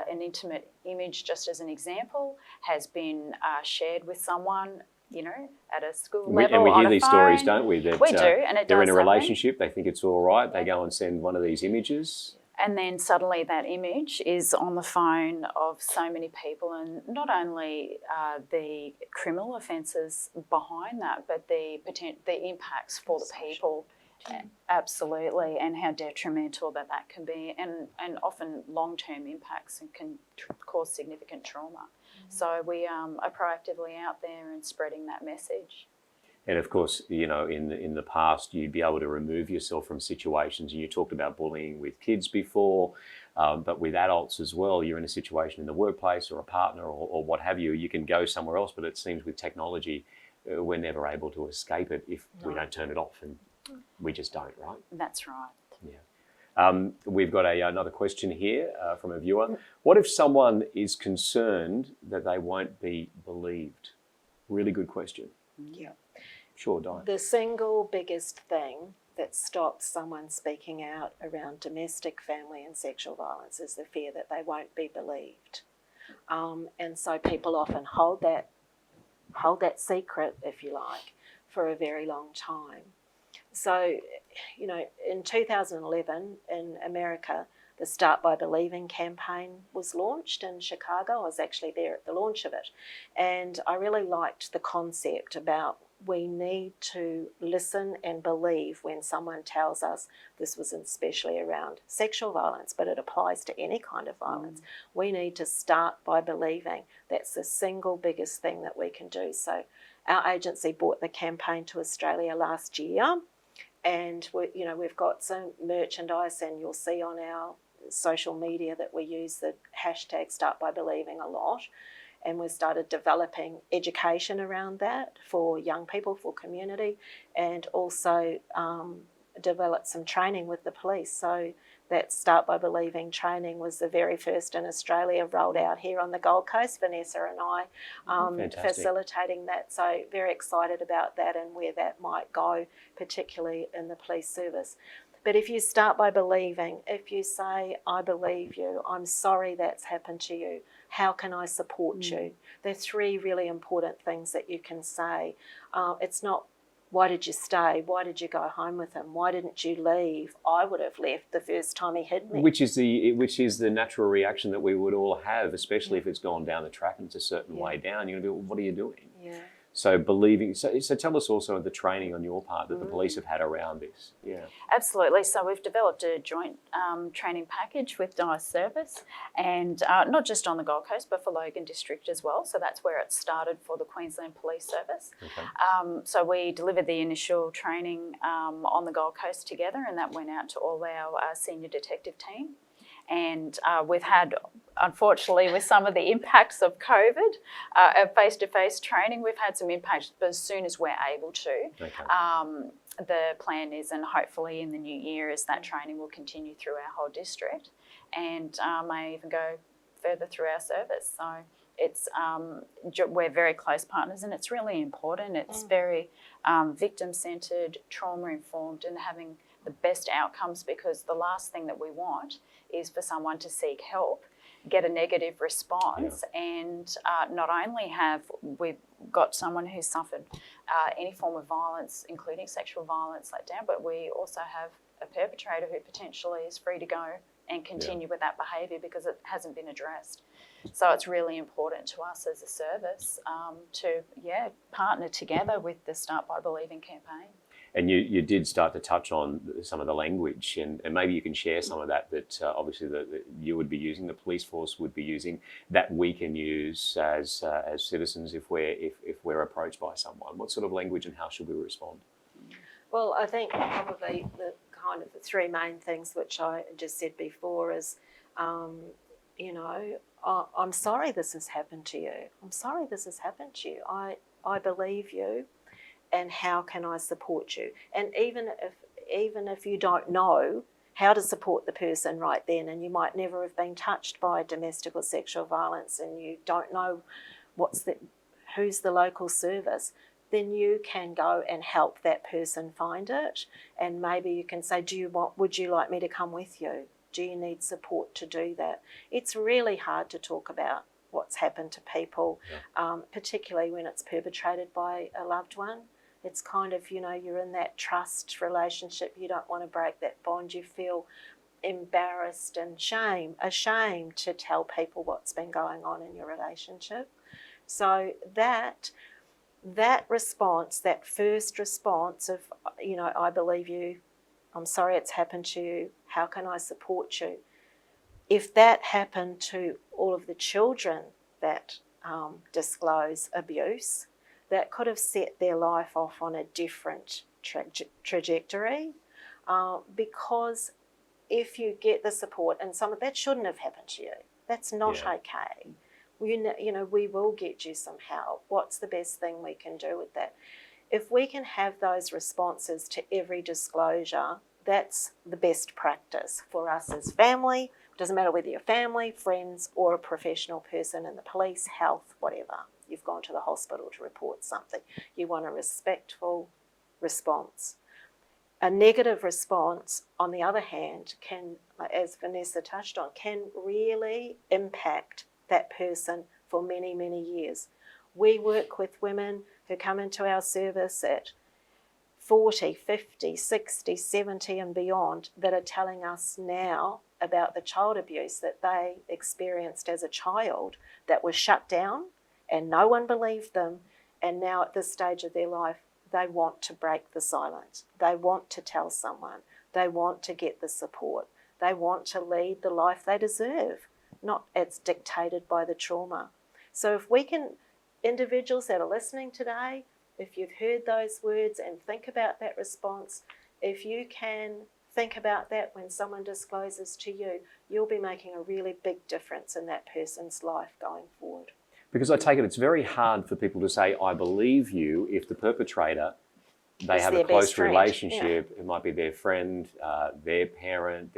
an intimate image, just as an example, has been shared with someone, at a school level, and we hear on these a phone, stories, don't we? That, we do, and they're in a relationship, they think it's all right, they go and send one of these images. And then suddenly that image is on the phone of so many people, and not only the criminal offences behind that, but the impacts for the people. Absolutely, and how detrimental that can be, and often long-term impacts, and can cause significant trauma. So we are proactively out there and spreading that message. And of course, in the past, you'd be able to remove yourself from situations, and you talked about bullying with kids before, but with adults as well. You're in a situation in the workplace or a partner or what have you, you can go somewhere else, but it seems with technology, we're never able to escape it if we don't turn it off, and we just don't, right? That's right. Yeah. We've got another question here from a viewer. What if someone is concerned that they won't be believed? Really good question. Yeah. Sure, Di. The single biggest thing that stops someone speaking out around domestic, family and sexual violence is the fear that they won't be believed. And so people often hold that secret, if you like, for a very long time. So, you know, in 2011 in America, the Start by Believing campaign was launched in Chicago. I was actually there at the launch of it. And I really liked the concept about we need to listen and believe when someone tells us, this was especially around sexual violence, but it applies to any kind of violence. We need to start by believing. That's the single biggest thing that we can do. So our agency brought the campaign to Australia last year, and we've got some merchandise, and you'll see on our social media that we use the hashtag Start by Believing a lot. And we started developing education around that for young people, for community, and also developed some training with the police. So that Start by Believing training was the very first in Australia, rolled out here on the Gold Coast. Vanessa and I facilitating that. So very excited about that and where that might go, particularly in the police service. But if you start by believing, if you say, I believe you, I'm sorry that's happened to you, how can I support you? There are three really important things that you can say. It's not, why did you stay? Why did you go home with him? Why didn't you leave? I would have left the first time he hit me. Which is the natural reaction that we would all have, especially if it's gone down the track and it's a certain way down. You're going to be, well, what are you doing? Yeah. So believing. So tell us also the training on your part that the police have had around this. Yeah. Absolutely. So we've developed a joint training package with Dice Service, and not just on the Gold Coast, but for Logan District as well. So that's where it started for the Queensland Police Service. Okay. So we delivered the initial training on the Gold Coast together, and that went out to all our senior detective team. And we've had, unfortunately, with some of the impacts of COVID, face-to-face training, we've had some impacts, but as soon as we're able to, the plan is, and hopefully in the new year, is that training will continue through our whole district and may even go further through our service. So it's we're very close partners, and it's really important. It's very victim-centred, trauma-informed, and having the best outcomes, because the last thing that we want is for someone to seek help, get a negative response, and not only have we've got someone who's suffered any form of violence, including sexual violence, let down, but we also have a perpetrator who potentially is free to go and continue with that behaviour because it hasn't been addressed. So it's really important to us as a service to partner together with the Start by Believing campaign. And you did start to touch on some of the language, and maybe you can share some of that obviously that you would be using, the police force would be using, that we can use as citizens if we're approached by someone. What sort of language and how should we respond? Well, I think probably the three main things which I just said before is, I'm sorry this has happened to you. I'm sorry this has happened to you. I believe you. And how can I support you? And even if you don't know how to support the person right then, and you might never have been touched by domestic or sexual violence, and you don't know who's the local service, then you can go and help that person find it. And maybe you can say, would you like me to come with you? Do you need support to do that? It's really hard to talk about what's happened to people, particularly when it's perpetrated by a loved one. It's kind of, you're in that trust relationship. You don't want to break that bond. You feel embarrassed and ashamed to tell people what's been going on in your relationship. So that response, that first response of, I believe you, I'm sorry it's happened to you, how can I support you? If that happened to all of the children that disclose abuse, that could have set their life off on a different trajectory, because if you get the support, and some of that shouldn't have happened to you, that's not okay. we will get you some help. What's the best thing we can do with that? If we can have those responses to every disclosure, that's the best practice for us as family. It doesn't matter whether you're family, friends, or a professional person in the police, health, whatever. You've gone to the hospital to report something. You want a respectful response. A negative response, on the other hand, can, as Vanessa touched on, can really impact that person for many, many years. We work with women who come into our service at 40, 50, 60, 70 and beyond that are telling us now about the child abuse that they experienced as a child that was shut down and no one believed them, and now at this stage of their life they want to break the silence. They want to tell someone. They want to get the support. They want to lead the life they deserve, not as dictated by the trauma. So if we can, individuals that are listening today, if you've heard those words and think about that response, if you can think about that when someone discloses to you, you'll be making a really big difference in that person's life going forward. Because I take it it's very hard for people to say, I believe you, if the perpetrator, they have a close relationship. Yeah. It might be their friend, their parent,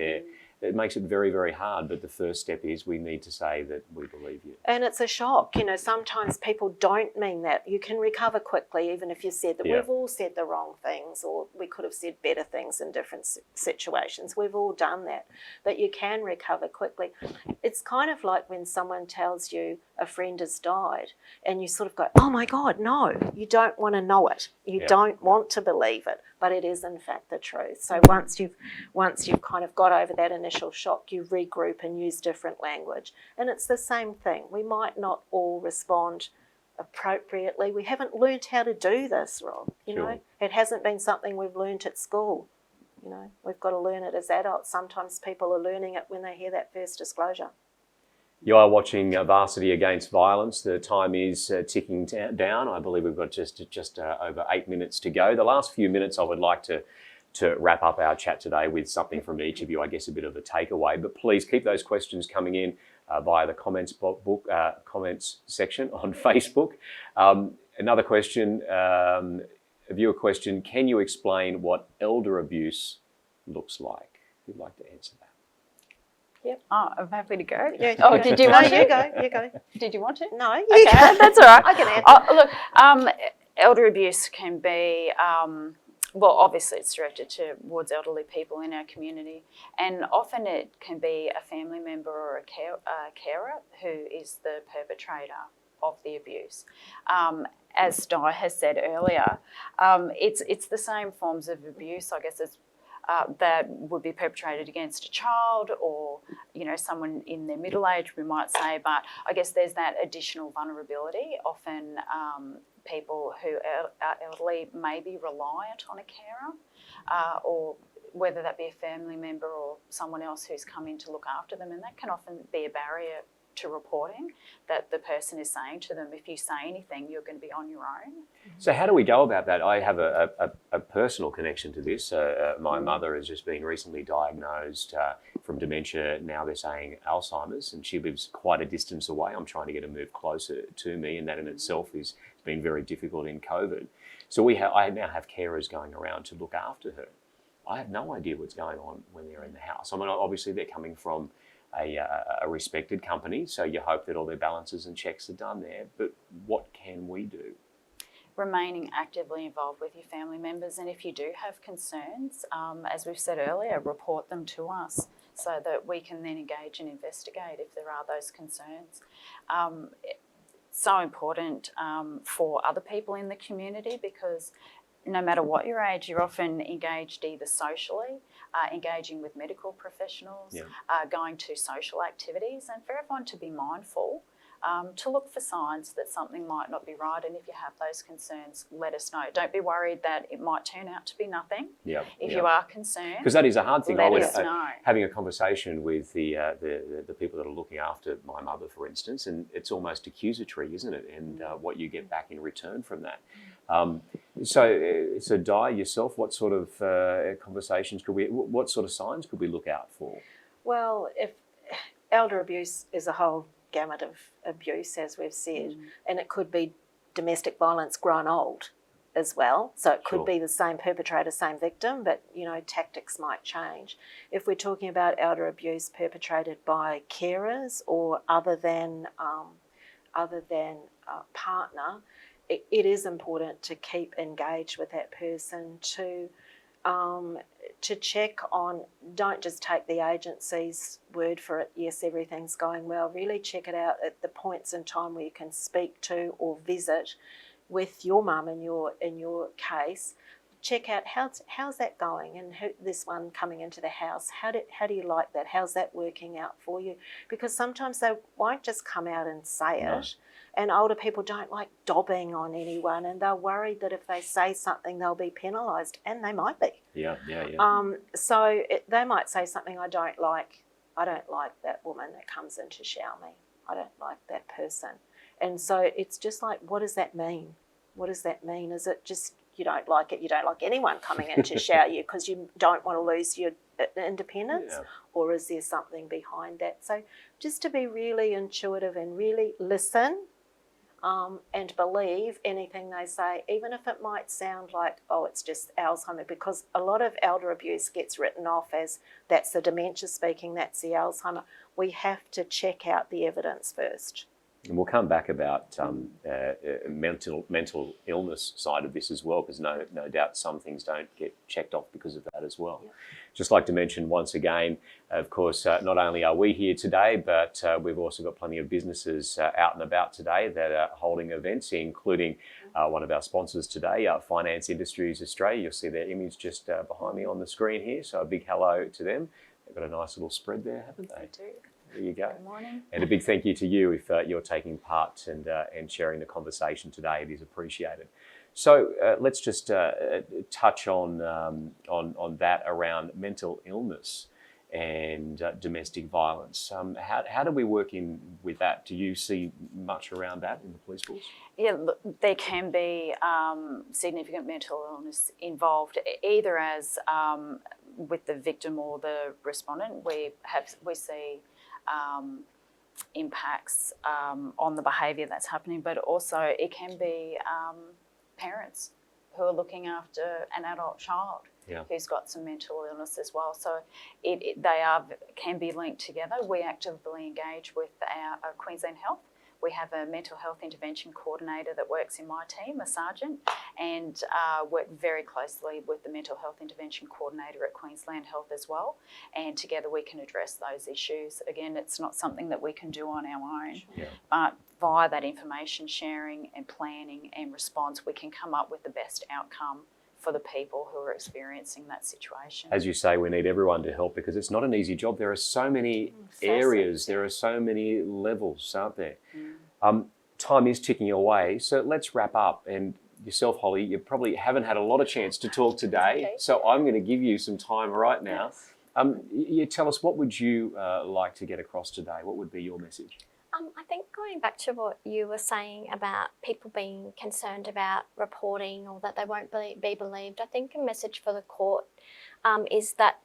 it makes it very, very hard. But the first step is we need to say that we believe you. And it's a shock. Sometimes people don't mean that. You can recover quickly, even if you said that we've all said the wrong things, or we could have said better things in different situations. We've all done that. But you can recover quickly. It's kind of like when someone tells you a friend has died and you sort of go, oh my God, no. You don't want to know it. You don't want to believe it. But it is in fact the truth. So once you've kind of got over that initial shock, you regroup and use different language. And it's the same thing. We might not all respond appropriately. We haven't learned how to do this, Rob. You know, it hasn't been something we've learned at school. We've got to learn it as adults. Sometimes people are learning it when they hear that first disclosure. You are watching Varsity Against Violence. The time is ticking down. I believe we've got just over 8 minutes to go. The last few minutes I would like to wrap up our chat today with something from each of you, I guess a bit of a takeaway. But please keep those questions coming in via the comments section on Facebook. Another question, a viewer question, can you explain what elder abuse looks like? Who'd like to answer that? Yep. Oh, I'm happy to go. Yeah, oh, did you want to? You go. Did you want to? No, you okay, go. That's all right. I can answer. Look, elder abuse can be, well, obviously it's directed towards elderly people in our community, and often it can be a family member or a carer who is the perpetrator of the abuse. As Di has said earlier, it's the same forms of abuse, I guess, as that would be perpetrated against a child or, someone in their middle age, we might say, but I guess there's that additional vulnerability. Often people who are elderly may be reliant on a carer or whether that be a family member or someone else who's come in to look after them, and that can often be a barrier to reporting, that the person is saying to them, if you say anything, you're going to be on your own. So how do we go about that? I have a personal connection to this. My mother has just been recently diagnosed from dementia. Now they're saying Alzheimer's, and she lives quite a distance away. I'm trying to get her moved closer to me, and that in itself has been very difficult in COVID. So I now have carers going around to look after her. I have no idea what's going on when they're in the house. I mean, obviously they're coming from a respected company, so you hope that all their balances and checks are done there. But what can we do? Remaining actively involved with your family members, and if you do have concerns, as we've said earlier, report them to us so that we can then engage and investigate if there are those concerns. It's so important for other people in the community, because no matter what your age, you're often engaged either socially, engaging with medical professionals, going to social activities, and for everyone to be mindful, to look for signs that something might not be right. And if you have those concerns, let us know. Don't be worried that it might turn out to be nothing. If you are concerned, because that is a hard thing. Let us know. Having a conversation with the people that are looking after my mother, for instance, and it's almost accusatory, isn't it? And what you get back in return from that. So Di, yourself, what sort of conversations what sort of signs could we look out for? Well, if elder abuse is a whole gamut of abuse, as we've said, and it could be domestic violence grown old as well. So it could be the same perpetrator, same victim, but tactics might change. If we're talking about elder abuse perpetrated by carers or other than partner, it is important to keep engaged with that person to check on. Don't just take the agency's word for it. Yes, everything's going well. Really check it out at the points in time where you can speak to or visit with your mum in your case. Check out how's that going, and this one coming into the house. How do you like that? How's that working out for you? Because sometimes they won't just come out and say it. And older people don't like dobbing on anyone, and they're worried that if they say something, they'll be penalised, and they might be. Yeah. So they might say something, I don't like that woman that comes in to shower me. I don't like that person. And so it's just like, what does that mean? What does that mean? Is it just you don't like it? You don't like anyone coming in to shower you because you don't want to lose your independence? Yeah. Or is there something behind that? So just to be really intuitive and really listen, and believe anything they say, even if it might sound like, oh, it's just Alzheimer, because a lot of elder abuse gets written off as that's the dementia speaking, that's the Alzheimer. We have to check out the evidence first. And we'll come back about mental illness side of this as well, because no doubt some things don't get checked off because of that as well. Yep. Just like to mention once again, of course, not only are we here today, but we've also got plenty of businesses out and about today that are holding events, including one of our sponsors today, Finance Industries Australia. You'll see their image just behind me on the screen here, so a big hello to them. They've got a nice little spread there, haven't they? They do. There you go. Good morning. And a big thank you to you if you're taking part and sharing the conversation today. It is appreciated. So let's just touch on that around mental illness and domestic violence. How do we work in with that? Do you see much around that in the police force? Yeah, look, there can be significant mental illness involved, either as with the victim or the respondent. We see impacts on the behaviour that's happening, but also it can be parents who are looking after an adult child who's got some mental illness as well. So they can be linked together. We actively engage with our Queensland Health. We have a mental health intervention coordinator that works in my team, a sergeant, and work very closely with the mental health intervention coordinator at Queensland Health as well. And together we can address those issues. Again, it's not something that we can do on our own, but via that information sharing and planning and response, we can come up with the best outcome for the people who are experiencing that situation. As you say, we need everyone to help because it's not an easy job. There are so many areas, there are so many levels, aren't there? Time is ticking away, so let's wrap up. And yourself, Holly, you probably haven't had a lot of chance to talk today, so I'm going to give you some time right now. You tell us, what would you like to get across today? What would be your message? I think going back to what you were saying about people being concerned about reporting or that they won't be believed, I think a message for the court is that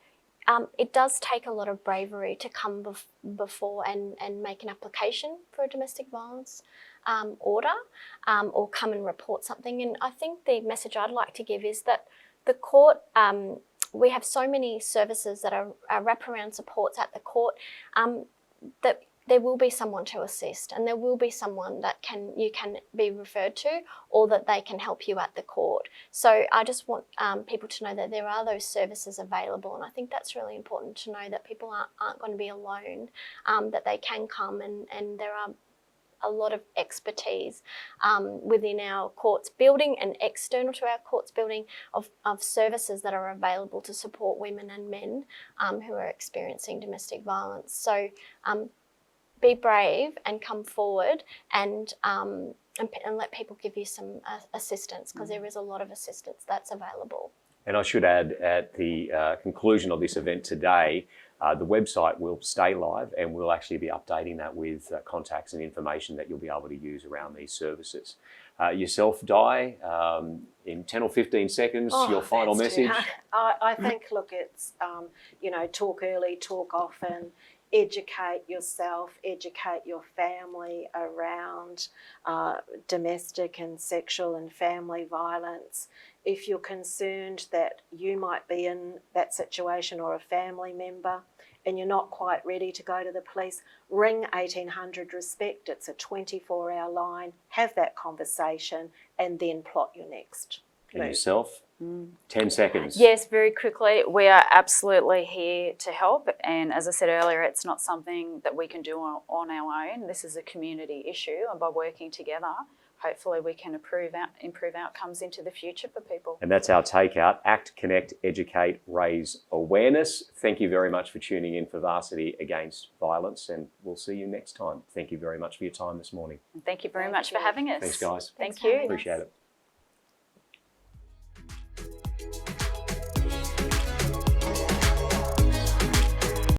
it does take a lot of bravery to come before and make an application for a domestic violence order or come and report something. And I think the message I'd like to give is that the court, we have so many services that are wraparound supports at the court that there will be someone to assist, and there will be someone that you can be referred to, or that they can help you at the court. So I just want people to know that there are those services available, and I think that's really important to know, that people aren't going to be alone, that they can come, and there are a lot of expertise within our courts building and external to our courts building of services that are available to support women and men who are experiencing domestic violence. So be brave and come forward and let people give you some assistance, because there is a lot of assistance that's available. And I should add, at the conclusion of this event today, the website will stay live, and we'll actually be updating that with contacts and information that you'll be able to use around these services. Yourself, Di, in 10 or 15 seconds, your final message. I think, look, it's, talk early, talk often. educate yourself, educate your family around domestic and sexual and family violence. If you're concerned that you might be in that situation or a family member and you're not quite ready to go to the police, ring 1800 Respect. It's a 24-hour line. Have that conversation and then plot your next And move. yourself? 10 seconds. Yes, very quickly. We are absolutely here to help. And as I said earlier, it's not something that we can do on our own. This is a community issue. And by working together, hopefully we can improve outcomes into the future for people. And that's our takeout. Act, connect, educate, raise awareness. Thank you very much for tuning in for Varsity Against Violence, and we'll see you next time. Thank you very much for your time this morning. And thank you very Thank much for you. having us. Thanks, guys. Thank Thanks for you. having us. Appreciate it.